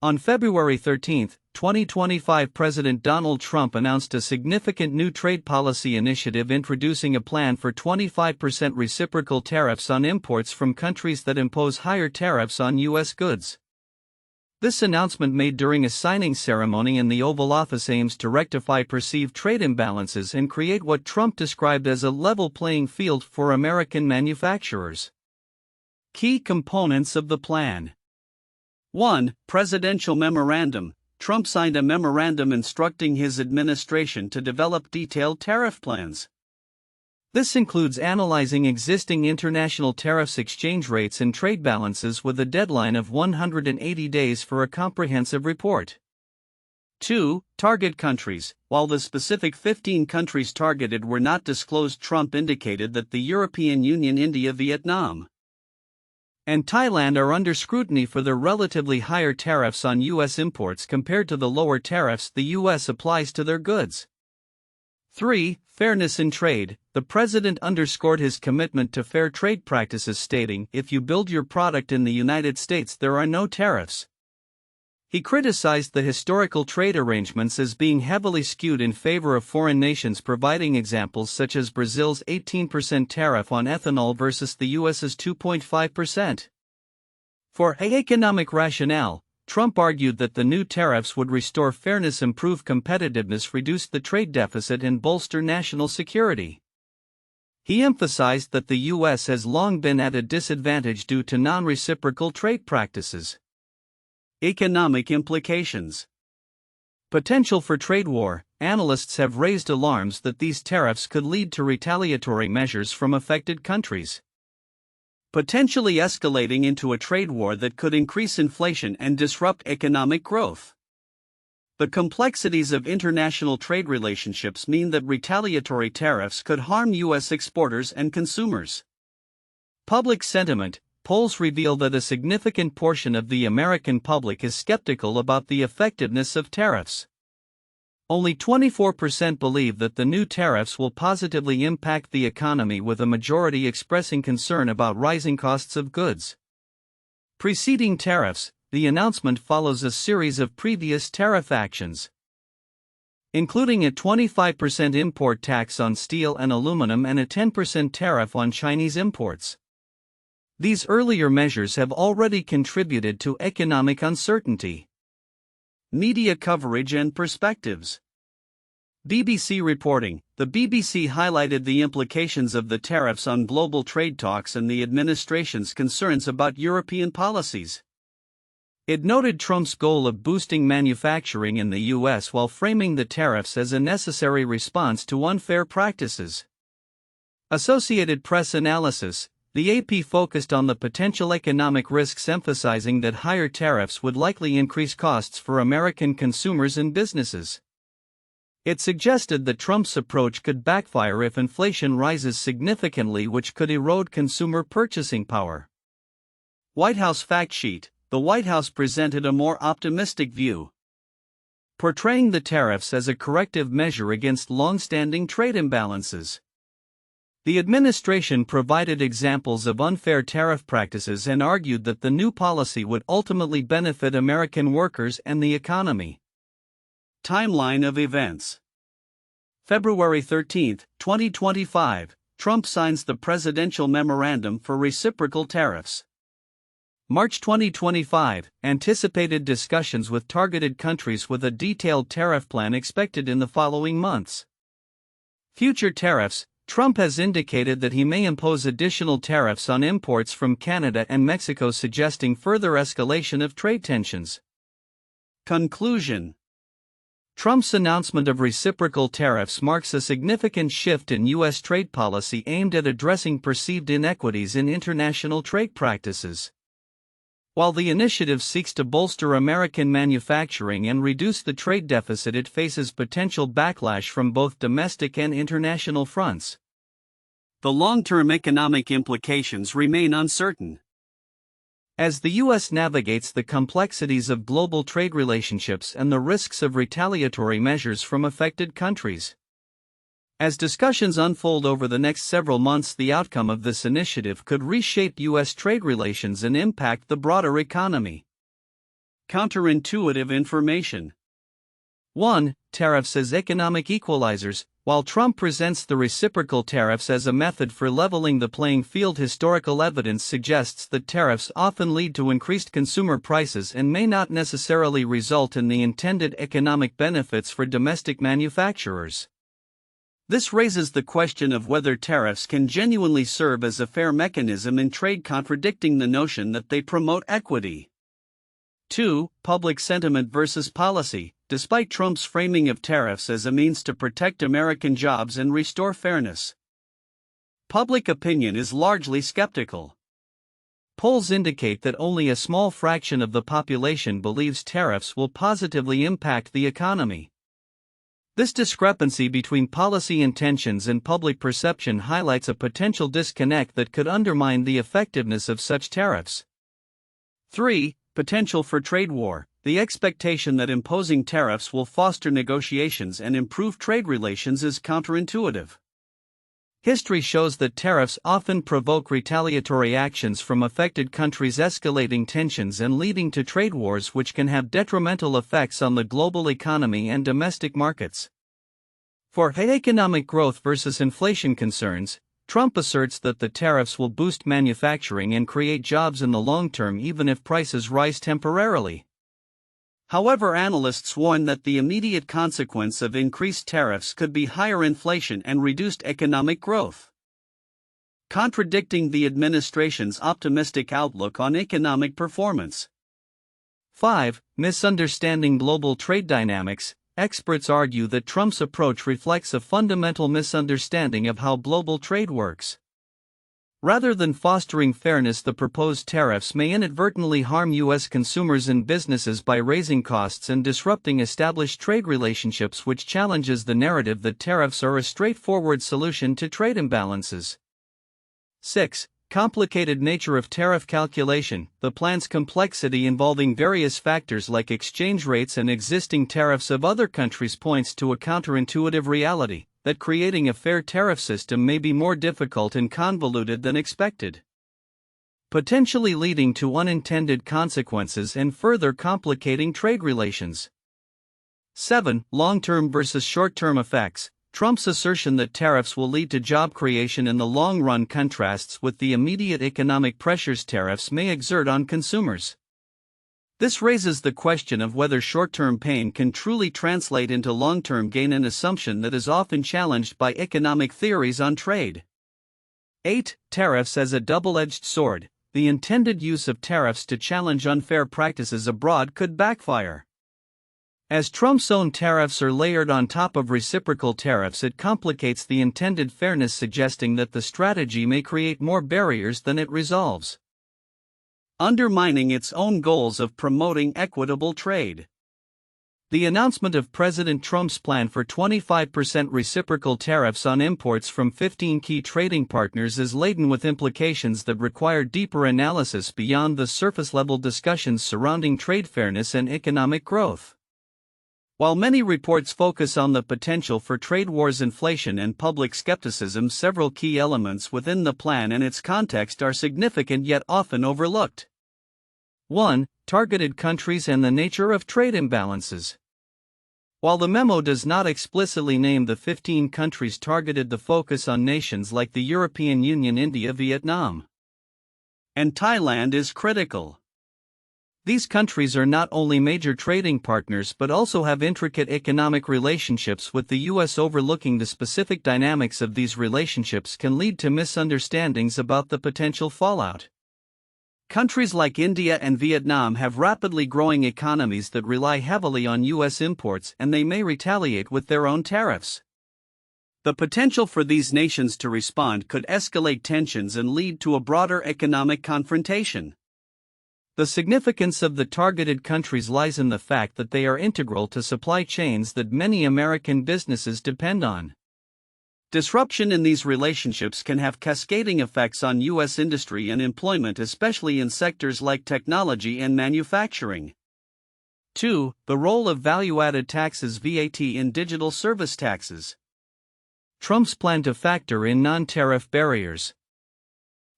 On February 13, 2025, President Donald Trump announced a significant new trade policy initiative introducing a plan for 25% reciprocal tariffs on imports from countries that impose higher tariffs on U.S. goods. This announcement, made during a signing ceremony in the Oval Office, aims to rectify perceived trade imbalances and create what Trump described as a level playing field for American manufacturers. Key components of the plan. 1. Presidential Memorandum. Trump signed a memorandum instructing his administration to develop detailed tariff plans. This includes analyzing existing international tariffs, exchange rates, and trade balances with a deadline of 180 days for a comprehensive report. 2. Target countries. While the specific 15 countries targeted were not disclosed, Trump indicated that the European Union, India, Vietnam, and Thailand are under scrutiny for their relatively higher tariffs on U.S. imports compared to the lower tariffs the U.S. applies to their goods. 3. Fairness in trade. The president underscored his commitment to fair trade practices, stating, "If you build your product in the United States, there are no tariffs." He criticized the historical trade arrangements as being heavily skewed in favor of foreign nations, providing examples such as Brazil's 18% tariff on ethanol versus the US's 2.5%. For economic rationale, Trump argued that the new tariffs would restore fairness, improve competitiveness, reduce the trade deficit, and bolster national security. He emphasized that the U.S. has long been at a disadvantage due to non-reciprocal trade practices. Economic implications. Potential for trade war. Analysts have raised alarms that these tariffs could lead to retaliatory measures from affected countries, potentially escalating into a trade war that could increase inflation and disrupt economic growth. The complexities of international trade relationships mean that retaliatory tariffs could harm U.S. exporters and consumers. Public sentiment. Polls reveal that a significant portion of the American public is skeptical about the effectiveness of tariffs. Only 24% believe that the new tariffs will positively impact the economy, with a majority expressing concern about rising costs of goods. Preceding tariffs. The announcement follows a series of previous tariff actions, including a 25% import tax on steel and aluminum and a 10% tariff on Chinese imports. These earlier measures have already contributed to economic uncertainty. Media coverage and perspectives. BBC reporting. The BBC highlighted the implications of the tariffs on global trade talks and the administration's concerns about European policies. It noted Trump's goal of boosting manufacturing in the U.S. while framing the tariffs as a necessary response to unfair practices. Associated Press analysis. The AP focused on the potential economic risks, emphasizing that higher tariffs would likely increase costs for American consumers and businesses. It suggested that Trump's approach could backfire if inflation rises significantly, which could erode consumer purchasing power. White House fact sheet. The White House presented a more optimistic view, portraying the tariffs as a corrective measure against long-standing trade imbalances. The administration provided examples of unfair tariff practices and argued that the new policy would ultimately benefit American workers and the economy. Timeline of events. February 13, 2025, Trump signs the Presidential Memorandum for reciprocal tariffs. March 2025, anticipated discussions with targeted countries, with a detailed tariff plan expected in the following months. Future tariffs. Trump has indicated that he may impose additional tariffs on imports from Canada and Mexico, suggesting further escalation of trade tensions. Conclusion. Trump's announcement of reciprocal tariffs marks a significant shift in U.S. trade policy aimed at addressing perceived inequities in international trade practices. While the initiative seeks to bolster American manufacturing and reduce the trade deficit, it faces potential backlash from both domestic and international fronts. The long-term economic implications remain uncertain. As the U.S. navigates the complexities of global trade relationships and the risks of retaliatory measures from affected countries. As discussions unfold over the next several months, the outcome of this initiative could reshape U.S. trade relations and impact the broader economy. Counterintuitive information. 1. Tariffs as economic equalizers. While Trump presents the reciprocal tariffs as a method for leveling the playing field, historical evidence suggests that tariffs often lead to increased consumer prices and may not necessarily result in the intended economic benefits for domestic manufacturers. This raises the question of whether tariffs can genuinely serve as a fair mechanism in trade, contradicting the notion that they promote equity. 2. Public sentiment versus policy. Despite Trump's framing of tariffs as a means to protect American jobs and restore fairness, public opinion is largely skeptical. Polls indicate that only a small fraction of the population believes tariffs will positively impact the economy. This discrepancy between policy intentions and public perception highlights a potential disconnect that could undermine the effectiveness of such tariffs. 3. Potential for trade war. The expectation that imposing tariffs will foster negotiations and improve trade relations is counterintuitive. History shows that tariffs often provoke retaliatory actions from affected countries, escalating tensions and leading to trade wars, which can have detrimental effects on the global economy and domestic markets. For economic growth versus inflation concerns, Trump asserts that the tariffs will boost manufacturing and create jobs in the long term, even if prices rise temporarily. However, analysts warn that the immediate consequence of increased tariffs could be higher inflation and reduced economic growth, contradicting the administration's optimistic outlook on economic performance. 5. Misunderstanding global trade dynamics. Experts argue that Trump's approach reflects a fundamental misunderstanding of how global trade works. Rather than fostering fairness, the proposed tariffs may inadvertently harm U.S. consumers and businesses by raising costs and disrupting established trade relationships, which challenges the narrative that tariffs are a straightforward solution to trade imbalances. 6. Complicated nature of tariff calculation. The plan's complexity, involving various factors like exchange rates and existing tariffs of other countries, points to a counterintuitive reality that creating a fair tariff system may be more difficult and convoluted than expected, potentially leading to unintended consequences and further complicating trade relations. 7. Long-term versus short-term effects. Trump's assertion that tariffs will lead to job creation in the long run contrasts with the immediate economic pressures tariffs may exert on consumers. This raises the question of whether short-term pain can truly translate into long-term gain, an assumption that is often challenged by economic theories on trade. 8. Tariffs as a double-edged sword. The intended use of tariffs to challenge unfair practices abroad could backfire. As Trump's own tariffs are layered on top of reciprocal tariffs, it complicates the intended fairness, suggesting that the strategy may create more barriers than it resolves, undermining its own goals of promoting equitable trade. The announcement of President Trump's plan for 25% reciprocal tariffs on imports from 15 key trading partners is laden with implications that require deeper analysis beyond the surface-level discussions surrounding trade fairness and economic growth. While many reports focus on the potential for trade wars, inflation, and public skepticism, several key elements within the plan and its context are significant yet often overlooked. 1. Targeted countries and the nature of trade imbalances. While the memo does not explicitly name the 15 countries targeted, the focus on nations like the European Union, India, Vietnam, and Thailand is critical. These countries are not only major trading partners but also have intricate economic relationships with the U.S. Overlooking the specific dynamics of these relationships can lead to misunderstandings about the potential fallout. Countries like India and Vietnam have rapidly growing economies that rely heavily on U.S. imports, and they may retaliate with their own tariffs. The potential for these nations to respond could escalate tensions and lead to a broader economic confrontation. The significance of the targeted countries lies in the fact that they are integral to supply chains that many American businesses depend on. Disruption in these relationships can have cascading effects on U.S. industry and employment, especially in sectors like technology and manufacturing. 2. The role of value-added taxes (VAT) in digital service taxes. Trump's plan to factor in non-tariff barriers.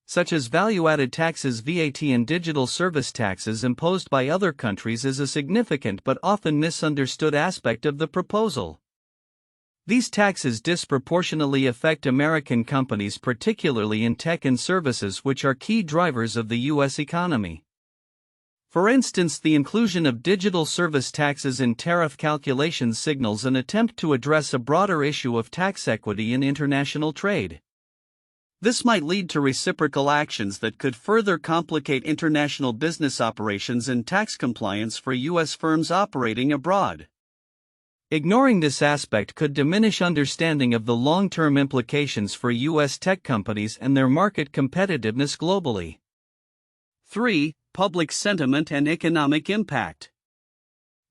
such as value-added taxes, VAT, and digital service taxes imposed by other countries, is a significant but often misunderstood aspect of the proposal. These taxes disproportionately affect American companies, particularly in tech and services, which are key drivers of the U.S. economy. For instance, the inclusion of digital service taxes in tariff calculations signals an attempt to address a broader issue of tax equity in international trade. This might lead to reciprocal actions that could further complicate international business operations and tax compliance for U.S. firms operating abroad. Ignoring this aspect could diminish understanding of the long-term implications for U.S. tech companies and their market competitiveness globally. 3. Public sentiment and economic impact.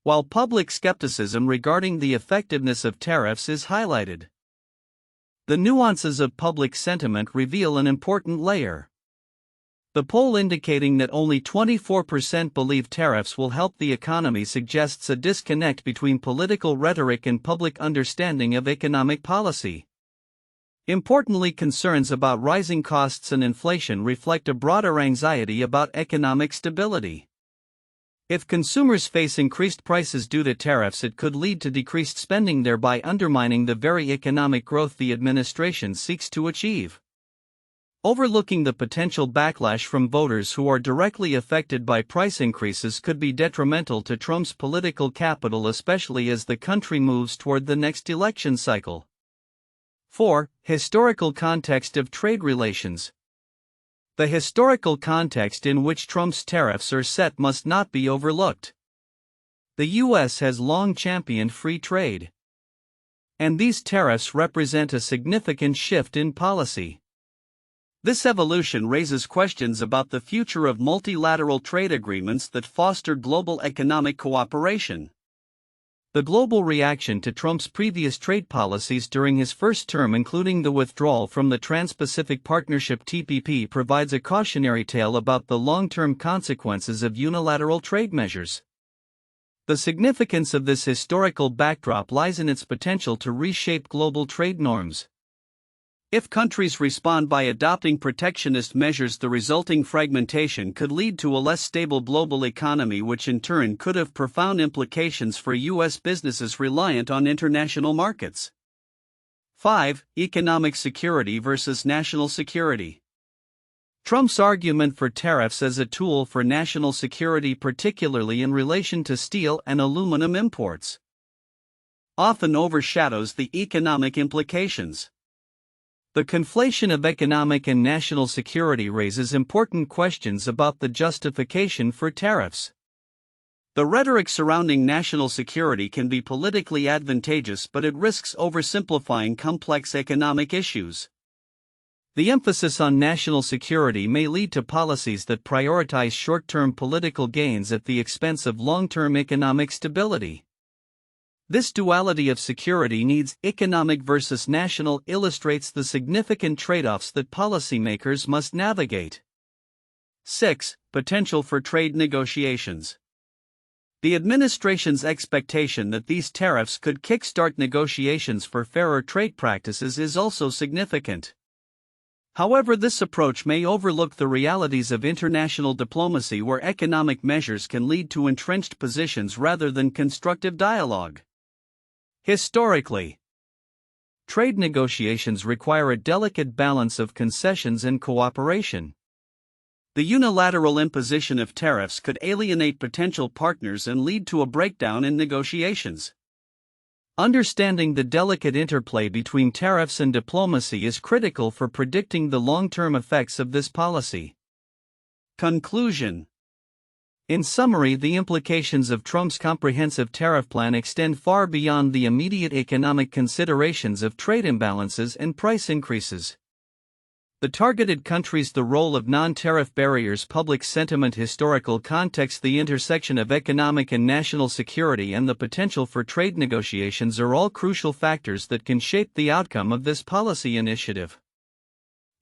While public skepticism regarding the effectiveness of tariffs is highlighted, the nuances of public sentiment reveal an important layer. The poll indicating that only 24% believe tariffs will help the economy suggests a disconnect between political rhetoric and public understanding of economic policy. Importantly, concerns about rising costs and inflation reflect a broader anxiety about economic stability. If consumers face increased prices due to tariffs, it could lead to decreased spending, thereby undermining the very economic growth the administration seeks to achieve. Overlooking the potential backlash from voters who are directly affected by price increases could be detrimental to Trump's political capital, especially as the country moves toward the next election cycle. 4. Historical context of trade relations. The historical context in which Trump's tariffs are set must not be overlooked. The U.S. has long championed free trade, and these tariffs represent a significant shift in policy. This evolution raises questions about the future of multilateral trade agreements that foster global economic cooperation. The global reaction to Trump's previous trade policies during his first term, including the withdrawal from the Trans-Pacific Partnership (TPP), provides a cautionary tale about the long-term consequences of unilateral trade measures. The significance of this historical backdrop lies in its potential to reshape global trade norms. If countries respond by adopting protectionist measures, the resulting fragmentation could lead to a less stable global economy, which in turn could have profound implications for U.S. businesses reliant on international markets. 5. Economic security versus national security. Trump's argument for tariffs as a tool for national security, particularly in relation to steel and aluminum imports, often overshadows the economic implications. The conflation of economic and national security raises important questions about the justification for tariffs. The rhetoric surrounding national security can be politically advantageous, but it risks oversimplifying complex economic issues. The emphasis on national security may lead to policies that prioritize short-term political gains at the expense of long-term economic stability. This duality of security needs, economic versus national, illustrates the significant trade-offs that policymakers must navigate. 6. Potential for trade negotiations. The administration's expectation that these tariffs could kickstart negotiations for fairer trade practices is also significant. However, this approach may overlook the realities of international diplomacy, where economic measures can lead to entrenched positions rather than constructive dialogue. Historically, trade negotiations require a delicate balance of concessions and cooperation. The unilateral imposition of tariffs could alienate potential partners and lead to a breakdown in negotiations. Understanding the delicate interplay between tariffs and diplomacy is critical for predicting the long-term effects of this policy. Conclusion. In summary, the implications of Trump's comprehensive tariff plan extend far beyond the immediate economic considerations of trade imbalances and price increases. The targeted countries, the role of non-tariff barriers, public sentiment, historical context, the intersection of economic and national security, and the potential for trade negotiations are all crucial factors that can shape the outcome of this policy initiative.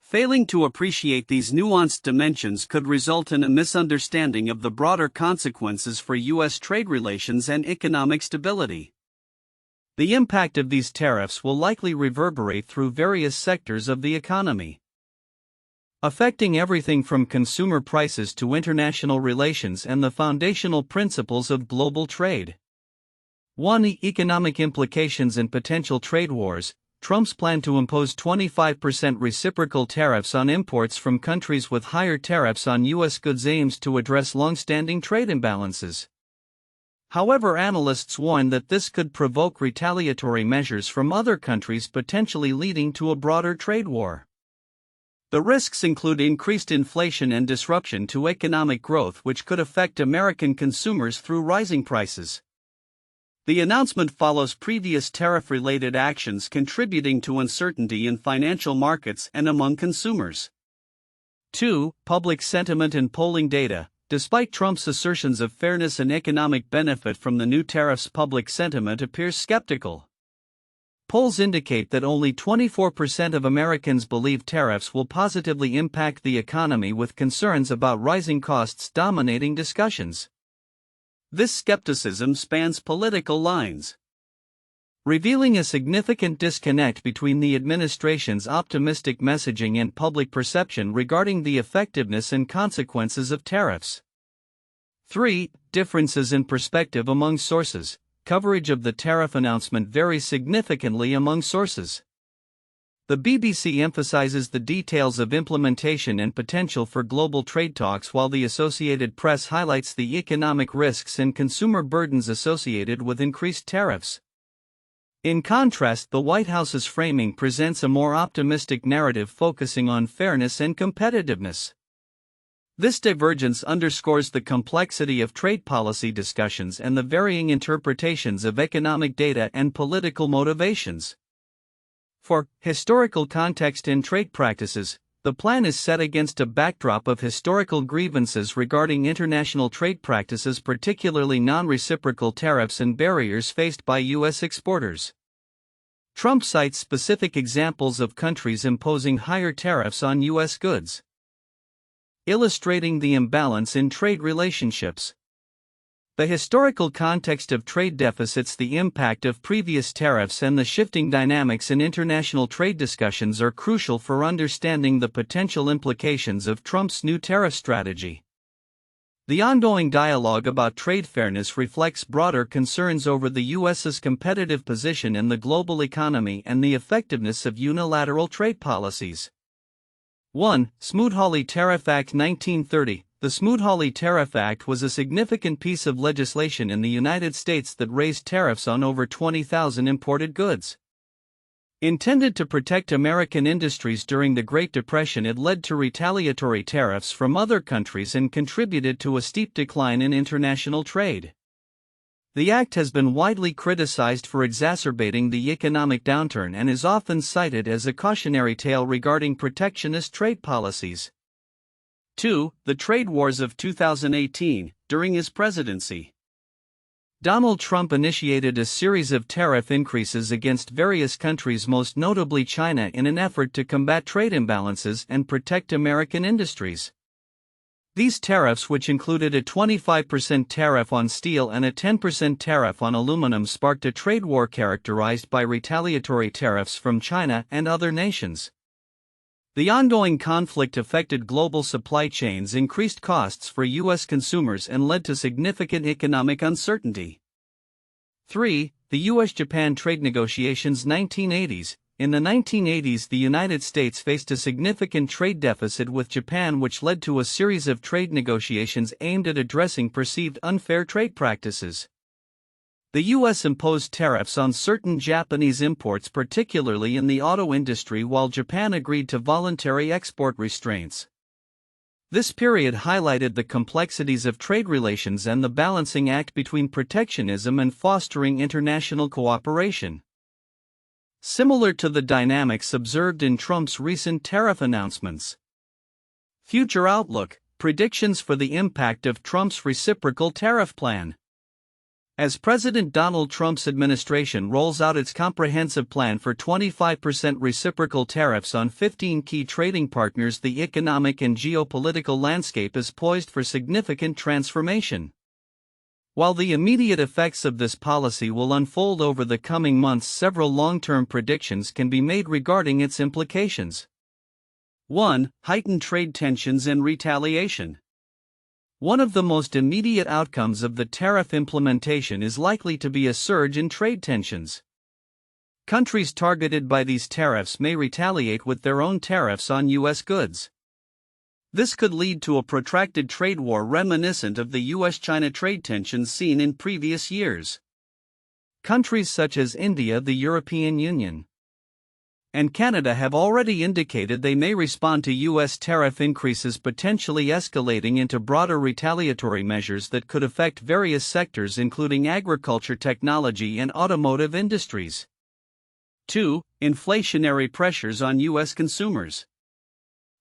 Failing to appreciate these nuanced dimensions could result in a misunderstanding of the broader consequences for U.S. trade relations and economic stability. The impact of these tariffs will likely reverberate through various sectors of the economy. affecting everything from consumer prices to international relations and the foundational principles of global trade. 1. Economic implications and potential trade wars. Trump's plan to impose 25% reciprocal tariffs on imports from countries with higher tariffs on U.S. goods aims to address long-standing trade imbalances. However, analysts warn that this could provoke retaliatory measures from other countries, potentially leading to a broader trade war. The risks include increased inflation and disruption to economic growth, which could affect American consumers through rising prices. The announcement follows previous tariff-related actions contributing to uncertainty in financial markets and among consumers. 2. Public sentiment and polling data. Despite Trump's assertions of fairness and economic benefit from the new tariffs, public sentiment appears skeptical. Polls indicate that only 24% of Americans believe tariffs will positively impact the economy, with concerns about rising costs dominating discussions. This skepticism spans political lines, revealing a significant disconnect between the administration's optimistic messaging and public perception regarding the effectiveness and consequences of tariffs. 3. Differences in perspective among sources. Coverage of the tariff announcement varies significantly among sources. The BBC emphasizes the details of implementation and potential for global trade talks, while the Associated Press highlights the economic risks and consumer burdens associated with increased tariffs. In contrast, the White House's framing presents a more optimistic narrative focusing on fairness and competitiveness. This divergence underscores the complexity of trade policy discussions and the varying interpretations of economic data and political motivations. For historical context in trade practices, the plan is set against a backdrop of historical grievances regarding international trade practices, particularly non-reciprocal tariffs and barriers faced by U.S. exporters. Trump cites specific examples of countries imposing higher tariffs on U.S. goods, illustrating the imbalance in trade relationships. The historical context of trade deficits, the impact of previous tariffs, and the shifting dynamics in international trade discussions are crucial for understanding the potential implications of Trump's new tariff strategy. The ongoing dialogue about trade fairness reflects broader concerns over the U.S.'s competitive position in the global economy and the effectiveness of unilateral trade policies. 1. Smoot-Hawley Tariff Act 1930. The Smoot-Hawley Tariff Act was a significant piece of legislation in the United States that raised tariffs on over 20,000 imported goods. Intended to protect American industries during the Great Depression, it led to retaliatory tariffs from other countries and contributed to a steep decline in international trade. The act has been widely criticized for exacerbating the economic downturn and is often cited as a cautionary tale regarding protectionist trade policies. 2. The trade wars of 2018. During his presidency, Donald Trump initiated a series of tariff increases against various countries, most notably China, in an effort to combat trade imbalances and protect American industries. These tariffs, which included a 25% tariff on steel and a 10% tariff on aluminum, sparked a trade war characterized by retaliatory tariffs from China and other nations. The ongoing conflict affected global supply chains, increased costs for U.S. consumers, and led to significant economic uncertainty. 3. The U.S.-Japan trade negotiations 1980s. In the 1980s, the United States faced a significant trade deficit with Japan, which led to a series of trade negotiations aimed at addressing perceived unfair trade practices. The U.S. imposed tariffs on certain Japanese imports, particularly in the auto industry, while Japan agreed to voluntary export restraints. This period highlighted the complexities of trade relations and the balancing act between protectionism and fostering international cooperation. Similar to the dynamics observed in Trump's recent tariff announcements. Future outlook: predictions for the impact of Trump's reciprocal tariff plan. As President Donald Trump's administration rolls out its comprehensive plan for 25% reciprocal tariffs on 15 key trading partners, the economic and geopolitical landscape is poised for significant transformation. While the immediate effects of this policy will unfold over the coming months, several long-term predictions can be made regarding its implications. 1. Heightened trade tensions and retaliation. One of the most immediate outcomes of the tariff implementation is likely to be a surge in trade tensions. Countries targeted by these tariffs may retaliate with their own tariffs on U.S. goods. This could lead to a protracted trade war reminiscent of the U.S.-China trade tensions seen in previous years. Countries such as India, the European Union, and Canada have already indicated they may respond to U.S. tariff increases, potentially escalating into broader retaliatory measures that could affect various sectors including agriculture, technology, and automotive industries. 2. Inflationary pressures on U.S. consumers.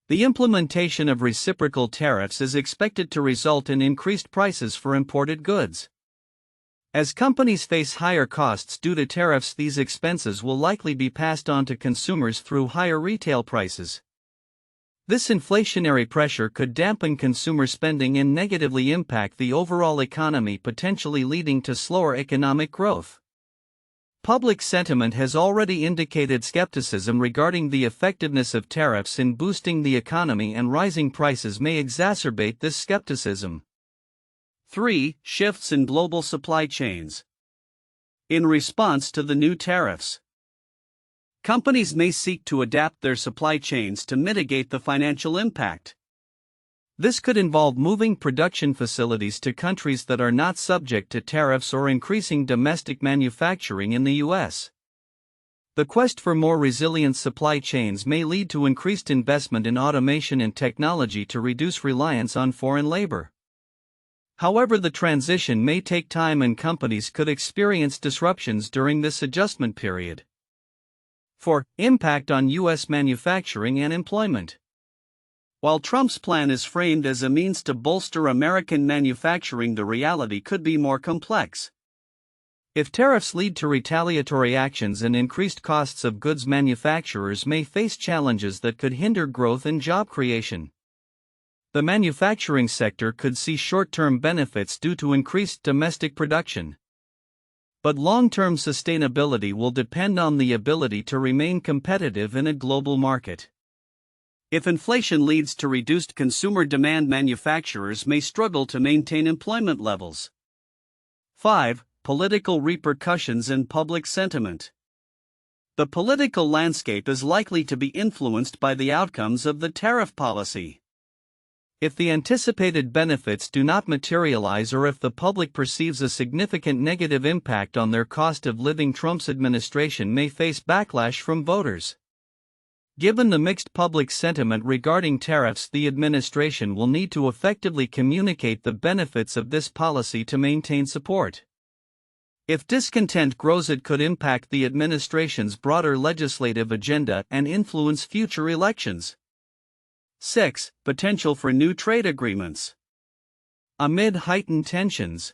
The implementation of reciprocal tariffs is expected to result in increased prices for imported goods. As companies face higher costs due to tariffs, these expenses will likely be passed on to consumers through higher retail prices. This inflationary pressure could dampen consumer spending and negatively impact the overall economy, potentially leading to slower economic growth. Public sentiment has already indicated skepticism regarding the effectiveness of tariffs in boosting the economy, and rising prices may exacerbate this skepticism. 3. Shifts in global supply chains. In response to the new tariffs, companies may seek to adapt their supply chains to mitigate the financial impact. This could involve moving production facilities to countries that are not subject to tariffs or increasing domestic manufacturing in the U.S. The quest for more resilient supply chains may lead to increased investment in automation and technology to reduce reliance on foreign labor. However, the transition may take time and companies could experience disruptions during this adjustment period. 4. Impact on U.S. manufacturing and employment. While Trump's plan is framed as a means to bolster American manufacturing, the reality could be more complex. If tariffs lead to retaliatory actions and increased costs of goods, manufacturers may face challenges that could hinder growth and job creation. The manufacturing sector could see short-term benefits due to increased domestic production. But long-term sustainability will depend on the ability to remain competitive in a global market. If inflation leads to reduced consumer demand, manufacturers may struggle to maintain employment levels. 5. Political repercussions and public sentiment. The political landscape is likely to be influenced by the outcomes of the tariff policy. If the anticipated benefits do not materialize, or if the public perceives a significant negative impact on their cost of living, Trump's administration may face backlash from voters. Given the mixed public sentiment regarding tariffs, the administration will need to effectively communicate the benefits of this policy to maintain support. If discontent grows, it could impact the administration's broader legislative agenda and influence future elections. 6. Potential for new trade agreements. Amid heightened tensions,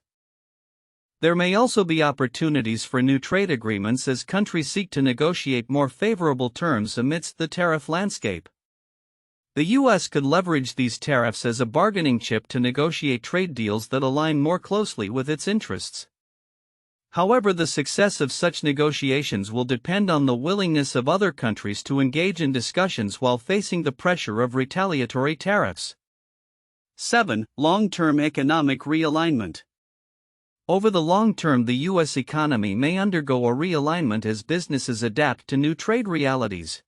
there may also be opportunities for new trade agreements as countries seek to negotiate more favorable terms amidst the tariff landscape. The U.S. could leverage these tariffs as a bargaining chip to negotiate trade deals that align more closely with its interests. However, the success of such negotiations will depend on the willingness of other countries to engage in discussions while facing the pressure of retaliatory tariffs. 7. Long-term economic realignment. Over the long term, the U.S. economy may undergo a realignment as businesses adapt to new trade realities.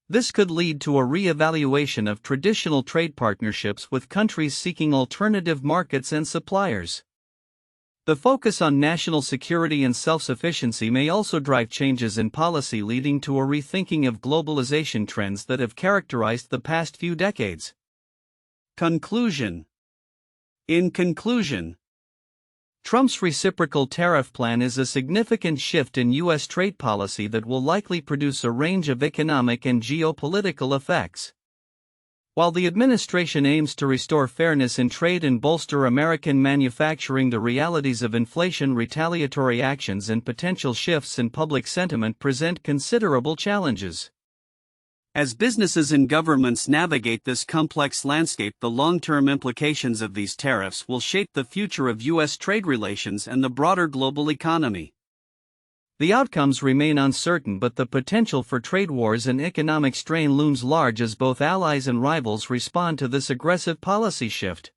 This could lead to a re-evaluation of traditional trade partnerships with countries seeking alternative markets and suppliers. The focus on national security and self-sufficiency may also drive changes in policy, leading to a rethinking of globalization trends that have characterized the past few decades. Conclusion. In conclusion, Trump's reciprocal tariff plan is a significant shift in U.S. trade policy that will likely produce a range of economic and geopolitical effects. While the administration aims to restore fairness in trade and bolster American manufacturing, the realities of inflation, retaliatory actions, and potential shifts in public sentiment present considerable challenges. As businesses and governments navigate this complex landscape, the long-term implications of these tariffs will shape the future of U.S. trade relations and the broader global economy. The outcomes remain uncertain, but the potential for trade wars and economic strain looms large as both allies and rivals respond to this aggressive policy shift.